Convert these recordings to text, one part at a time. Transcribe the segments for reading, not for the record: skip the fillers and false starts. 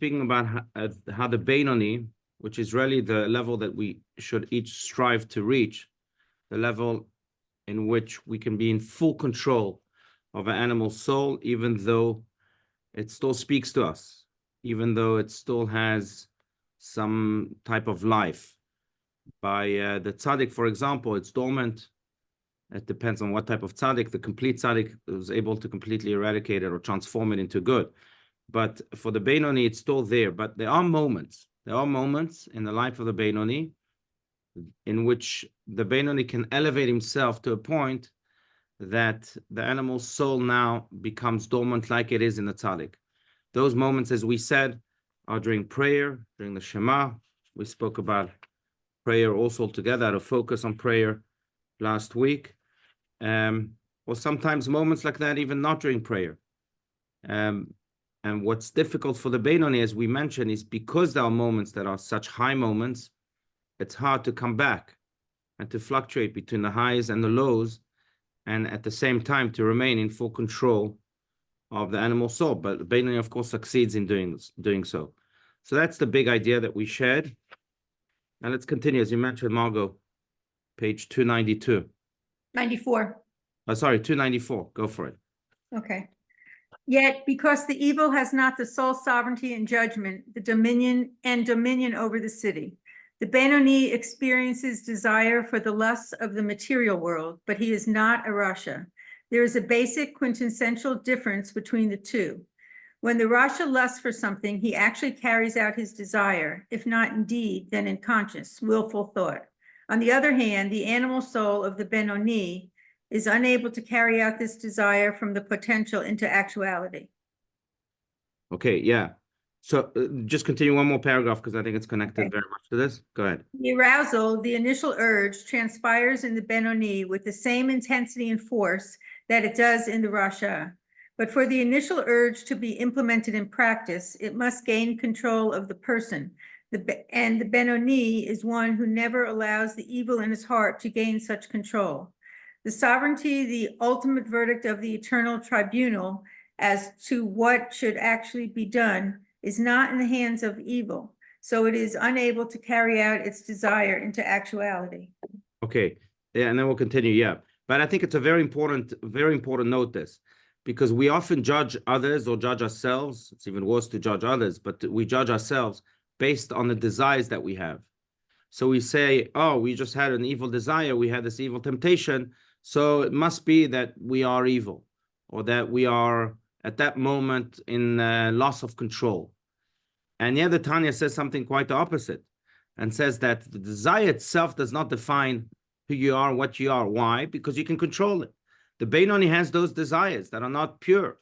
speaking about how the Benoni, which is really the level that we should each strive to reach, the level in which we can be in full control of an animal's soul, even though it still speaks to us, even though it still has some type of life. By the tzaddik, for example, it's dormant. It depends on what type of tzaddik. The complete tzaddik was able to completely eradicate it or transform it into good. But for the Benoni, it's still there. But there are moments. There are moments in the life of the Benoni in which the Benoni can elevate himself to a point that the animal's soul now becomes dormant like it is in the tzaddik. Those moments, as we said, are during prayer, during the Shema. We spoke about prayer also together, to focus on prayer last week. Or sometimes moments like that, even not during prayer. And what's difficult for the Benoni, as we mentioned, is because there are moments that are such high moments, it's hard to come back and to fluctuate between the highs and the lows, and at the same time to remain in full control of the animal soul. But the Benoni, of course, succeeds in doing so. So that's the big idea that we shared. And let's continue, as you mentioned, Margot, page 292. 94. Oh, sorry, 294. Go for it. Okay. Yet, because the evil has not the sole sovereignty and judgment, the dominion over the city, the Benoni experiences desire for the lusts of the material world, but he is not a Rasha. There is a basic quintessential difference between the two. When the Rasha lusts for something, he actually carries out his desire, if not in deed, then in conscious, willful thought. On the other hand, the animal soul of the Benoni is unable to carry out this desire from the potential into actuality. Okay, yeah. So just continue one more paragraph because I think it's connected very much to this. Go ahead. The arousal, the initial urge, transpires in the Benoni with the same intensity and force that it does in the Rasha. But for the initial urge to be implemented in practice, it must gain control of the person. And the Benoni is one who never allows the evil in his heart to gain such control. The sovereignty, the ultimate verdict of the eternal tribunal as to what should actually be done, is not in the hands of evil. So it is unable to carry out its desire into actuality. Okay, yeah, and then we'll continue, yeah. But I think it's a very important note this, because we often judge others or judge ourselves. It's even worse to judge others, but we judge ourselves based on the desires that we have. So we say, oh, we just had an evil desire, we had this evil temptation, so it must be that we are evil, or that we are at that moment in loss of control. And yet the Tanya says something quite the opposite, and says that the desire itself does not define who you are, what you are. Why? Because you can control it. The Benoni has those desires that are not pure,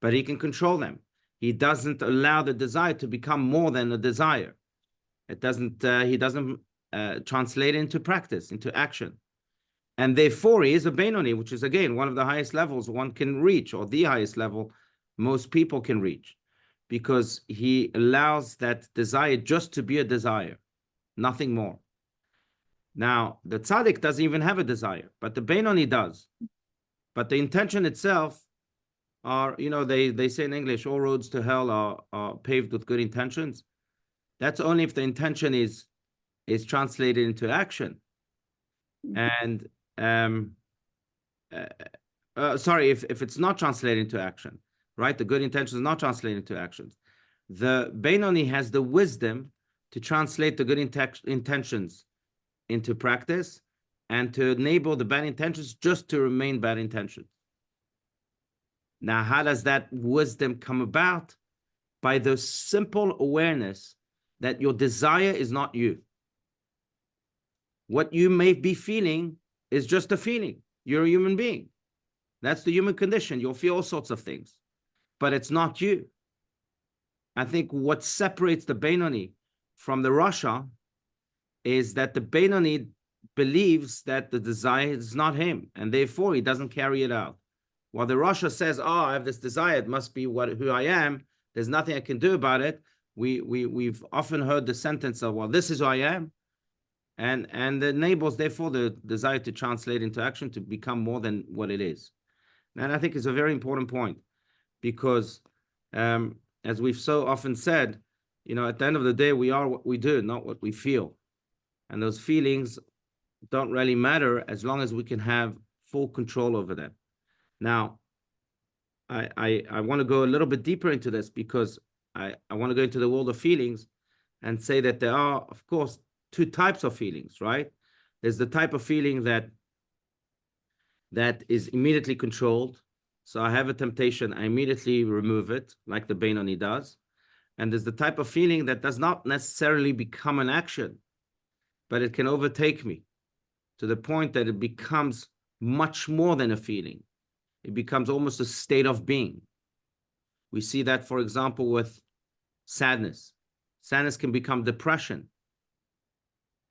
but he can control them. He doesn't allow the desire to become more than a desire. It doesn't. He doesn't translate into practice, into action. And therefore, he is a Benoni, which is, again, one of the highest levels one can reach, or the highest level most people can reach, because he allows that desire just to be a desire, nothing more. Now, the tzaddik doesn't even have a desire, but the Benoni does. But the intention itself are, they say in English, all roads to hell are paved with good intentions. That's only if the intention is translated into action. And sorry, if it's not translated into action, right? The good intention is not translated into actions. The Benoni has the wisdom to translate the good intentions into practice and to enable the bad intentions just to remain bad intentions. Now, how does that wisdom come about? By the simple awareness that your desire is not you. What you may be feeling is just a feeling. You're a human being. That's the human condition. You'll feel all sorts of things, but it's not you. I think what separates the Benoni from the Rasha is that the Benoni believes that the desire is not him, and therefore he doesn't carry it out. While the Rasha says, oh, I have this desire, it must be who I am, there's nothing I can do about it. We've often heard the sentence of, well, this is who I am, and enables, therefore, the desire to translate into action to become more than what it is. And I think it's a very important point, because as we've so often said, you know, at the end of the day, we are what we do, not what we feel. And those feelings don't really matter as long as we can have full control over them. Now, I want to go a little bit deeper into this because I want to go into the world of feelings and say that there are, of course, two types of feelings, right? There's the type of feeling that is immediately controlled. So I have a temptation, I immediately remove it, like the Benoni does. And there's the type of feeling that does not necessarily become an action, but it can overtake me to the point that it becomes much more than a feeling. It becomes almost a state of being. We see that, for example, with sadness. Sadness can become depression.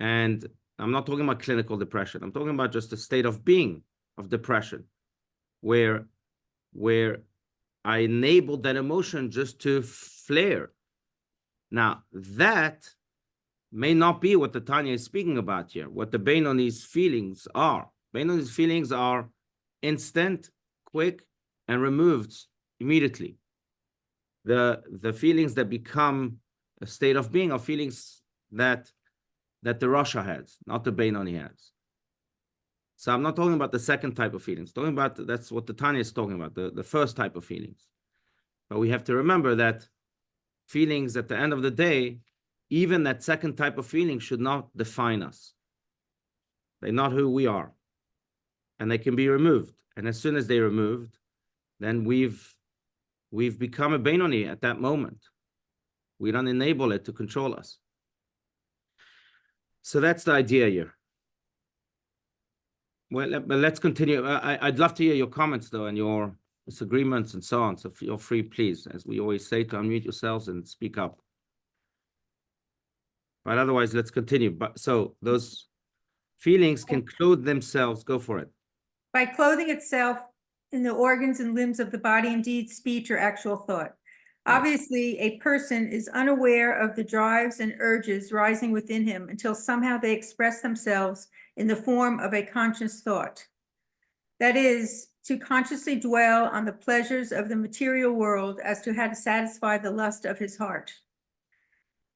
And I'm not talking about clinical depression. I'm talking about just a state of being of depression, where I enabled that emotion just to flare. Now, that may not be what the Tanya is speaking about here, what the Benoni's feelings are. Benoni's feelings are instant, quick, and removed immediately. The feelings that become a state of being are feelings that the Rasha has, not the Benoni has. So I'm not talking about the second type of feelings. Talking about, that's what the Tanya is talking about, the first type of feelings. But we have to remember that feelings at the end of the day, even that second type of feeling should not define us. They're not who we are. And they can be removed. And as soon as they're removed, then we've become a Benoni at that moment. We don't enable it to control us. So that's the idea here. Well, but let's continue. I'd love to hear your comments, though, and your disagreements and so on. So feel free, please, as we always say, to unmute yourselves and speak up. But otherwise, let's continue. But so those feelings can clothe themselves. Go for it. By clothing itself in the organs and limbs of the body, indeed, speech or actual thought. Obviously, a person is unaware of the drives and urges rising within him until somehow they express themselves in the form of a conscious thought. That is, to consciously dwell on the pleasures of the material world as to how to satisfy the lust of his heart.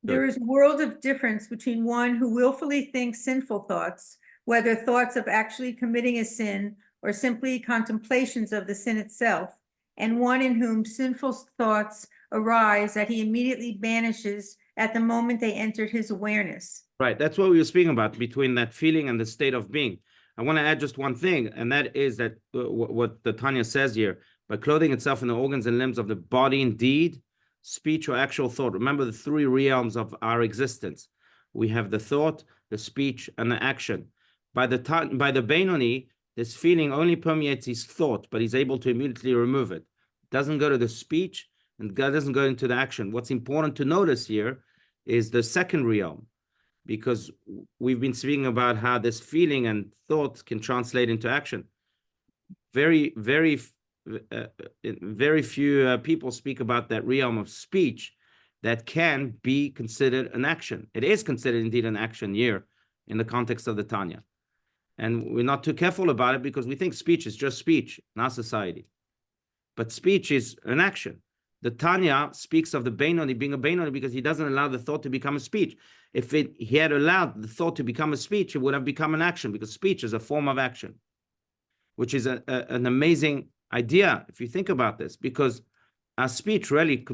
There is a world of difference between one who willfully thinks sinful thoughts, whether thoughts of actually committing a sin or simply contemplations of the sin itself, and one in whom sinful thoughts arise that he immediately banishes at the moment they entered his awareness. Right. That's what we were speaking about, between that feeling and the state of being. I want to add just one thing, and that is that what the Tanya says here, by clothing itself in the organs and limbs of the body, indeed, speech or actual thought. Remember the three realms of our existence. We have the thought, the speech, and the action. By the Benoni, this feeling only permeates his thought, but he's able to immediately remove it. It doesn't go to the speech, and God doesn't go into the action. What's important to notice here is the second realm, because we've been speaking about how this feeling and thought can translate into action. Very few people speak about that realm of speech that can be considered an action. It is considered indeed an action here in the context of the Tanya. And we're not too careful about it because we think speech is just speech in our society. But speech is an action. The Tanya speaks of the Benoni being a Benoni because he doesn't allow the thought to become a speech. If he had allowed the thought to become a speech, it would have become an action, because speech is a form of action, which is an amazing idea if you think about this, because our speech really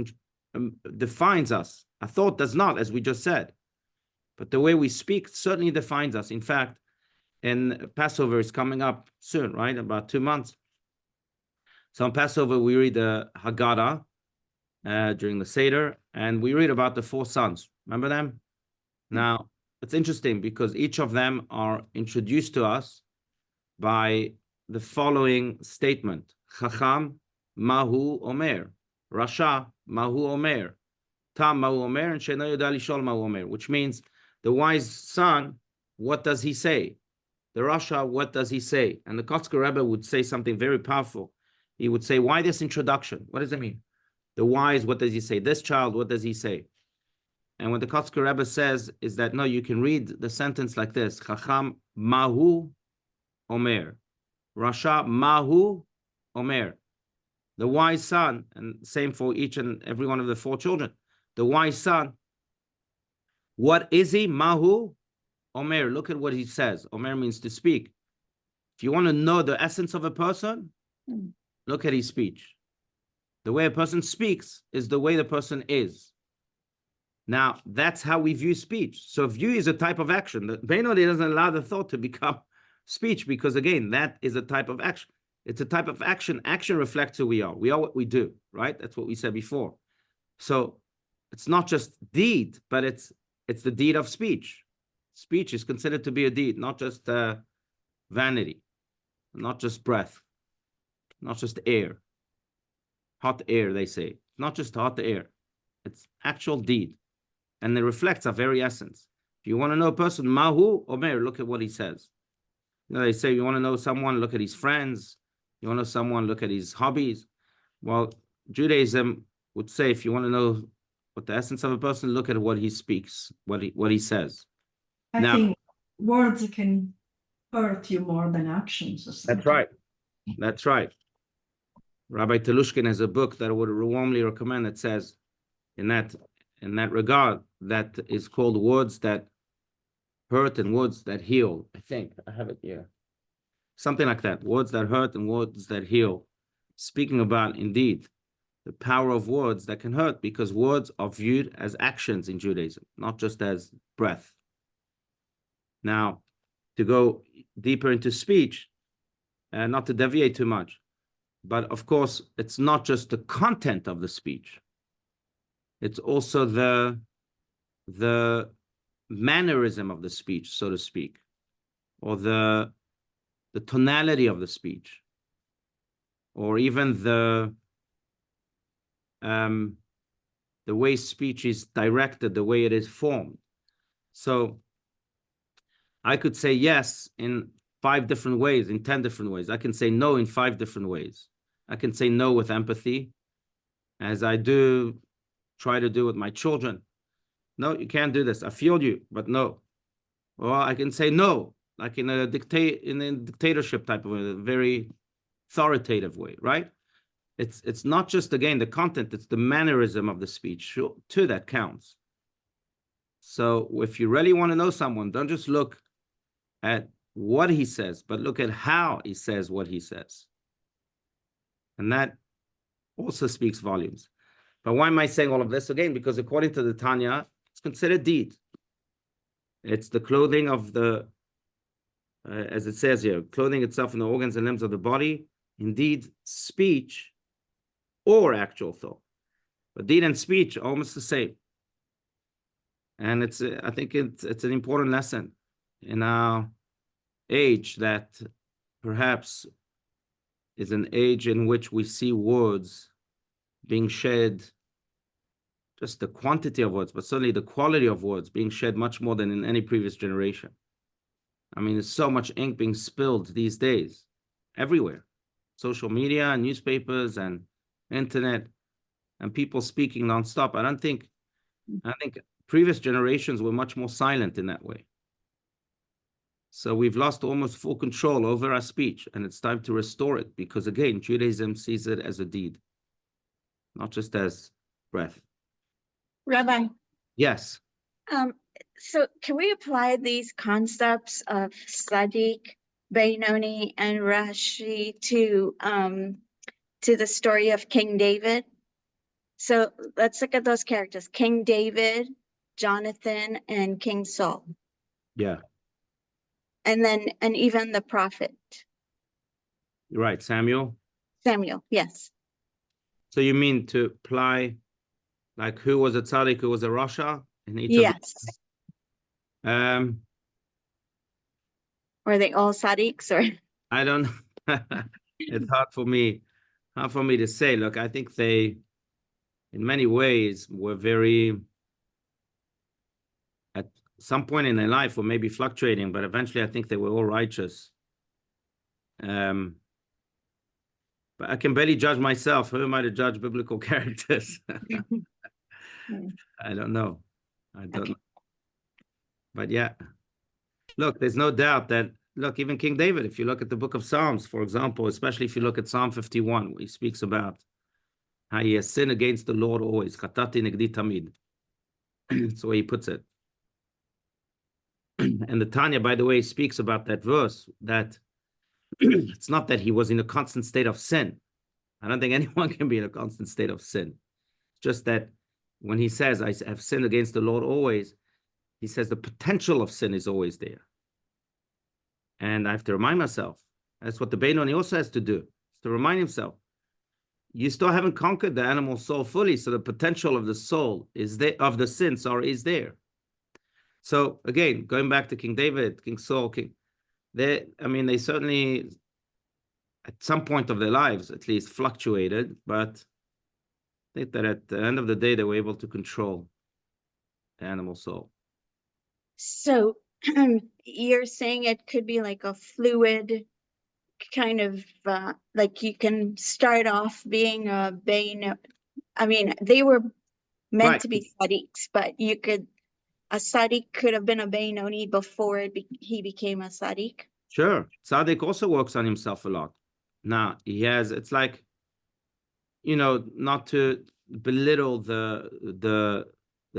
defines us. Our thought does not, as we just said. But the way we speak certainly defines us. In fact, and Passover is coming up soon, right? About 2 months. So on Passover, we read the Haggadah during the Seder, and we read about the 4 sons. Remember them? Now, it's interesting because each of them are introduced to us by the following statement. Chacham Mahu Omer. Rasha Mahu Omer. Tam Mahu Omer, and Sheno Yoda Lishol Mahu Omer, which means the wise son, what does he say? The Rasha, what does he say? And the Kotzker Rebbe would say something very powerful. He would say, why this introduction? What does it mean? The wise, what does he say? This child, what does he say? And what the Kotzker Rebbe says is that, no, you can read the sentence like this. Chacham Mahu Omer. Rasha Mahu Omer. the wise son, and same for each and every one of the 4 children. The wise son, what is he? Mahu Omer. Look at what he says. Omer means to speak. If you want to know the essence of a person, look at his speech. The way a person speaks is the way the person is. Now, that's how we view speech. So view is a type of action. The Benoni doesn't allow the thought to become speech because, again, that is a type of action. It's a type of action. Action reflects who we are. We are what we do, right? That's what we said before. So it's not just deed, but it's the deed of speech. Speech is considered to be a deed, not just vanity, not just breath, not just air. Hot air, they say. Not just hot air. It's actual deed. And it reflects our very essence. If you want to know a person, Mahu Omer, look at what he says. You know, they say you want to know someone, look at his friends. You want to know someone, look at his hobbies. Well, Judaism would say if you want to know what the essence of a person, look at what he speaks, what he says. I Now, think words can hurt you more than actions or something. that's right. That's right. Rabbi Telushkin has a book that I would warmly recommend that says, in that regard, that is called Words That Hurt and Words That Heal. I think I have it here. Something like that. Words that hurt and words that heal. Speaking about, indeed, the power of words that can hurt, because words are viewed as actions in Judaism, not just as breath. Now, to go deeper into speech, not to deviate too much, but of course, it's not just the content of the speech. It's also the mannerism of the speech, so to speak, or the tonality of the speech, or even the way speech is directed, the way it is formed. So I could say yes in 5 different ways, in 10 different ways. I can say no in 5 different ways. I can say no with empathy, as I do try to do with my children. No, you can't do this. I feel you, but no. Or I can say no, like in a dictatorship type of way, a very authoritative way, right? It's not just, again, the content, it's the mannerism of the speech too that counts. So if you really want to know someone, don't just look at what he says, but look at how he says what he says. And that also speaks volumes. But why am I saying all of this? Again, because according to the Tanya, it's considered deed. It's the clothing of the, as it says here, clothing itself in the organs and limbs of the body, indeed, speech or actual thought. But deed and speech are almost the same. And it's, I think it's an important lesson in our age that perhaps is an age in which we see words being shed, just the quantity of words, but certainly the quality of words being shed much more than in any previous generation. I mean, there's so much ink being spilled these days, everywhere. Social media, newspapers, and internet, and people speaking nonstop. I think previous generations were much more silent in that way. So we've lost almost full control over our speech, and it's time to restore it, because again, Judaism sees it as a deed, not just as breath. Rabbi, Yes. so can we apply these concepts of Sadiq, Benoni, and Rashi to the story of King David? So let's look at those characters: King David, Jonathan, and King Saul. Yeah. And even the prophet You're right, Samuel. Samuel. Yes. So you mean to apply, like, who was a tzaddik, who was a rasha in each Yes. of the, Are they all Sadiqs or? I don't know. It's hard for me to say. Look, I think they, in many ways, were very, at some point in their life, were maybe fluctuating, but eventually I think they were all righteous. But I can barely judge myself. Who am I to judge biblical characters? I don't know. I don't know. But yeah, look, there's no doubt that, look, even King David, if you look at the book of Psalms, for example, especially if you look at Psalm 51, where he speaks about He has sinned against the Lord always. Chatati negdi tamid. That's the way he puts it. And the Tanya, by the way, speaks about that verse, that it's not that he was in a constant state of sin. I don't think anyone can be in a constant state of sin. It's just that when he says, I have sinned against the Lord always, he says the potential of sin is always there. And I have to remind myself, that's what the Benoni also has to do, is to remind himself, you still haven't conquered the animal soul fully, so the potential of the soul is there, of the sin, sorry, is there. So again, going back to King David, King Saul, they certainly, at some point of their lives, at least, fluctuated, but I think that at the end of the day, they were able to control the animal soul. So you're saying it could be like a fluid kind of, like you can start off being a Bain. I mean, they were meant Right. to be Sadiqs, but a Sadiq could have been a Benoni before he became a Sadiq. Sure. Tzaddik also works on himself a lot. Now, it's like, not to belittle the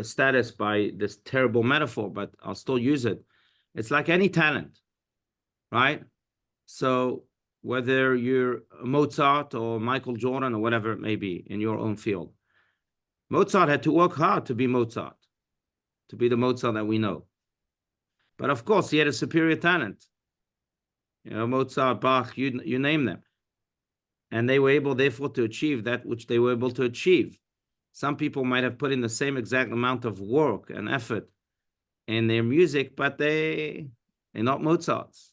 status by this terrible metaphor, but I'll still use it. It's like any talent, right? So whether you're Mozart or Michael Jordan or whatever it may be in your own field, Mozart had to work hard to be Mozart, to be the Mozart that we know. But of course, he had a superior talent. Mozart, Bach, you name them. And they were able, therefore, to achieve that which they were able to achieve. Some people might have put in the same exact amount of work and effort in their music, but they're not Mozarts.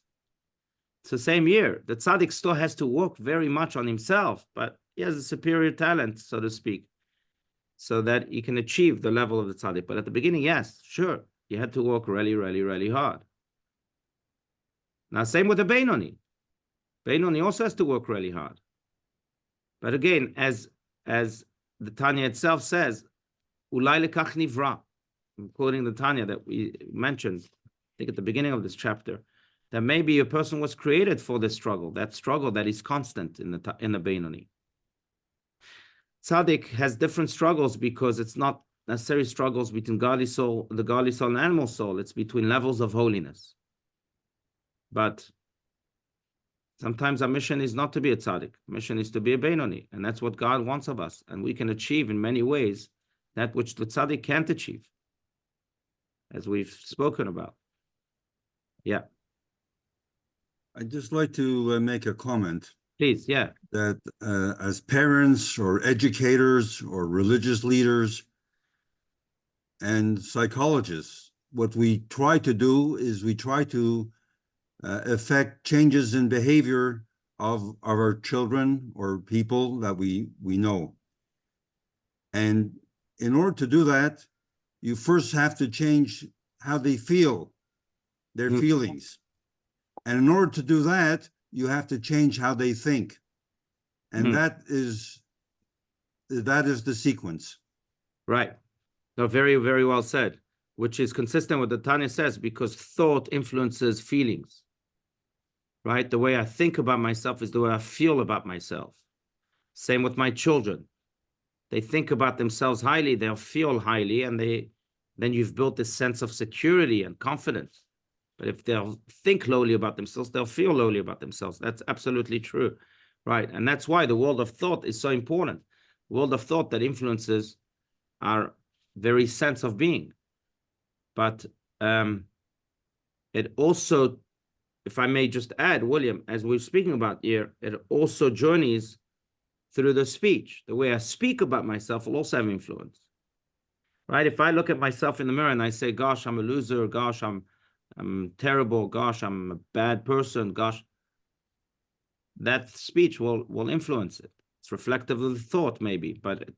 It's the same year. The tzaddik still has to work very much on himself, but he has a superior talent, so to speak, so that he can achieve the level of the tzaddik. But at the beginning, yes, sure, you had to work really, really, really hard. Now, same with the Benoni. Benoni also has to work really hard. But again, as the Tanya itself says, Ulai lekach nivra, I'm quoting the Tanya that we mentioned, I think at the beginning of this chapter, that maybe a person was created for this struggle that is constant in the Benoni. Tzaddik has different struggles because it's not necessarily struggles between godly soul, the godly soul and animal soul. It's between levels of holiness. But sometimes our mission is not to be a tzaddik. Mission is to be a Benoni, and that's what God wants of us. And we can achieve in many ways that which the tzaddik can't achieve, as we've spoken about. Yeah. I'd just like to make a comment. Please, yeah. That as parents or educators or religious leaders and psychologists, what we try to do is we try to affect changes in behavior of our children or people that we know. And in order to do that, you first have to change how they feel, their feelings. And in order to do that, you have to change how they think. And that is the sequence. Right. No, very, very well said, which is consistent with what the Tanya says, because thought influences feelings. Right? The way I think about myself is the way I feel about myself. Same with my children. They think about themselves highly, they'll feel highly, and then you've built this sense of security and confidence. But if they'll think lowly about themselves, they'll feel lowly about themselves. That's absolutely true, right? And that's why the world of thought is so important. The world of thought that influences our very sense of being. But it also, if I may just add, William, as we're speaking about here, it also journeys through the speech. The way I speak about myself will also have influence, right? If I look at myself in the mirror and I say, gosh, I'm a loser, gosh, I'm terrible, gosh, I'm a bad person, gosh, that speech will influence it. It's reflective of the thought, maybe, but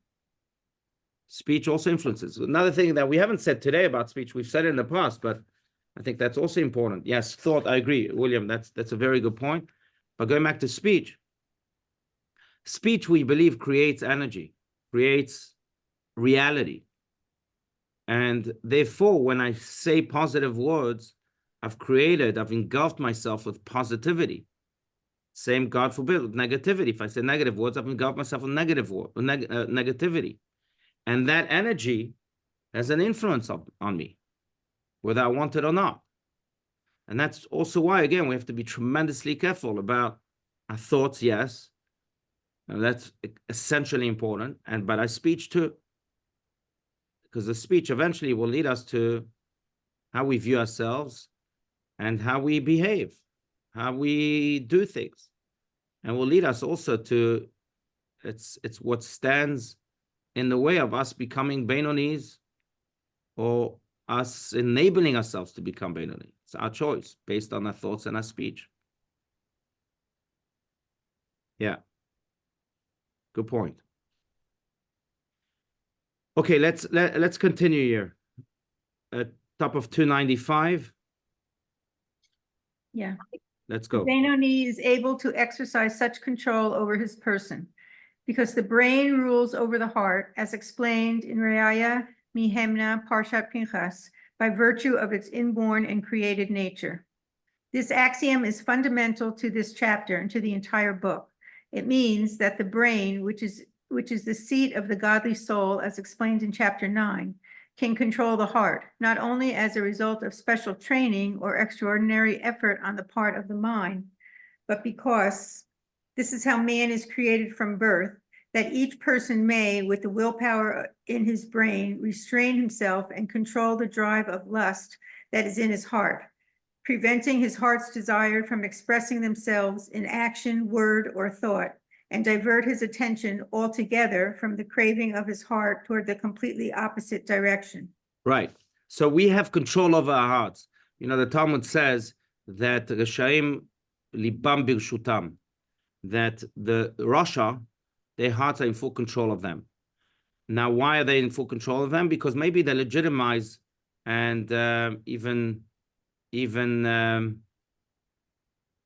speech also influences. Another thing that we haven't said today about speech, we've said it in the past, but I think that's also important. Yes, thought, I agree, William, that's a very good point. But going back to speech, we believe creates energy, creates reality. And therefore, when I say positive words, I've engulfed myself with positivity. Same, God forbid, with negativity. If I say negative words, I've engulfed myself with negativity. And that energy has an influence on me, whether I want it or not. And that's also why, again, we have to be tremendously careful about our thoughts, yes. And that's essentially important. But our speech too. Because the speech eventually will lead us to how we view ourselves and how we behave, how we do things. And will lead us also to, it's what stands in the way of us becoming Beinonis or us enabling ourselves to become Benoni. It's our choice based on our thoughts and our speech. Yeah. Good point. Okay, let's continue here. At top of 295. Yeah. Let's The go. Benoni is able to exercise such control over his person because the brain rules over the heart, as explained in Reaya Mihemna Parshat Pinchas, by virtue of its inborn and created nature. This axiom is fundamental to this chapter and to the entire book. It means that the brain, which is the seat of the godly soul, as explained in chapter 9, can control the heart, not only as a result of special training or extraordinary effort on the part of the mind, but because this is how man is created from birth, that each person may, with the willpower in his brain, restrain himself and control the drive of lust that is in his heart, preventing his heart's desire from expressing themselves in action, word, or thought, and divert his attention altogether from the craving of his heart toward the completely opposite direction. Right. So we have control over our hearts. You know, the Talmud says that Reshaim libam birshutam, that the Rasha, their hearts are in full control of them. Now, why are they in full control of them? Because maybe they legitimize and even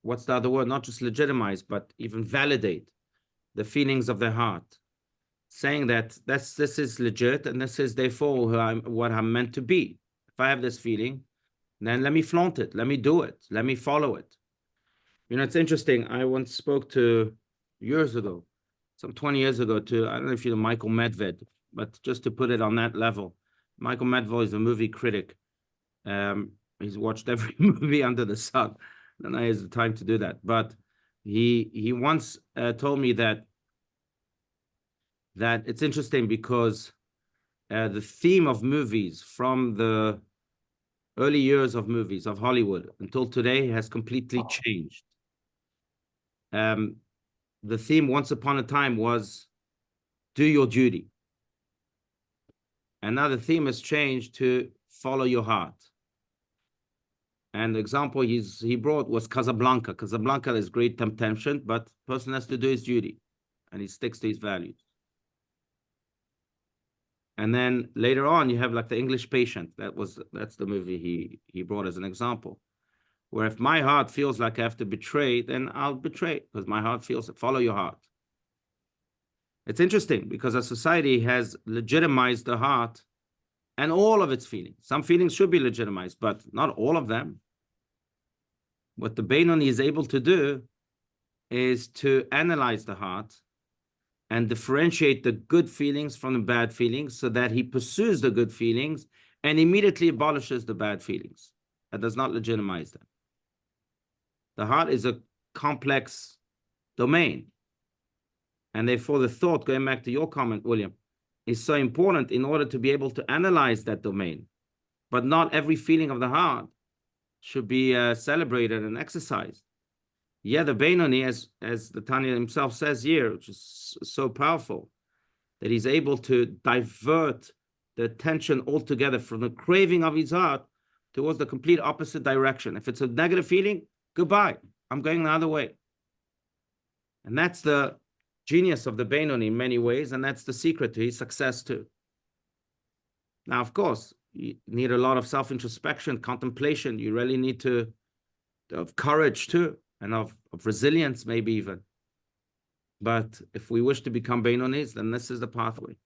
what's the other word? Not just legitimize, but even validate the feelings of their heart, saying that this is legit and this is therefore what I'm meant to be. If I have this feeling, then let me flaunt it, let me do it, let me follow it. You know, it's interesting. I once spoke to, years ago, some 20 years ago, to, I don't know if you know Michael Medved, but just to put it on that level, Michael Medved is a movie critic. He's watched every movie under the sun. I don't know if he has the time to do that, but he once told me that it's interesting because the theme of movies from the early years of movies of Hollywood until today has completely changed. The theme once upon a time was do your duty. And now the theme has changed to follow your heart. And the example he brought was Casablanca. Casablanca is great temptation, but the person has to do his duty and he sticks to his values. And then later on, you have like The English Patient. That's the movie he brought as an example. Where if my heart feels like I have to betray, then I'll betray because my heart feels it. Follow your heart. It's interesting because our society has legitimized the heart and all of its feelings. Some feelings should be legitimized, but not all of them. What the Benoni is able to do is to analyze the heart and differentiate the good feelings from the bad feelings so that he pursues the good feelings and immediately abolishes the bad feelings. That does not legitimize them. The heart is a complex domain. And therefore the thought, going back to your comment, William, is so important in order to be able to analyze that domain. But not every feeling of the heart should be celebrated and exercised. Yeah, the Benoni, as the Tanya himself says here, which is so powerful, that he's able to divert the attention altogether from the craving of his heart towards the complete opposite direction. If it's a negative feeling, goodbye. I'm going the other way. And that's the genius of the Benoni in many ways, and that's the secret to his success too. Now, of course, you need a lot of self-introspection, contemplation. You really need to have courage too, and of resilience maybe even. But if we wish to become Benonis, then this is the pathway.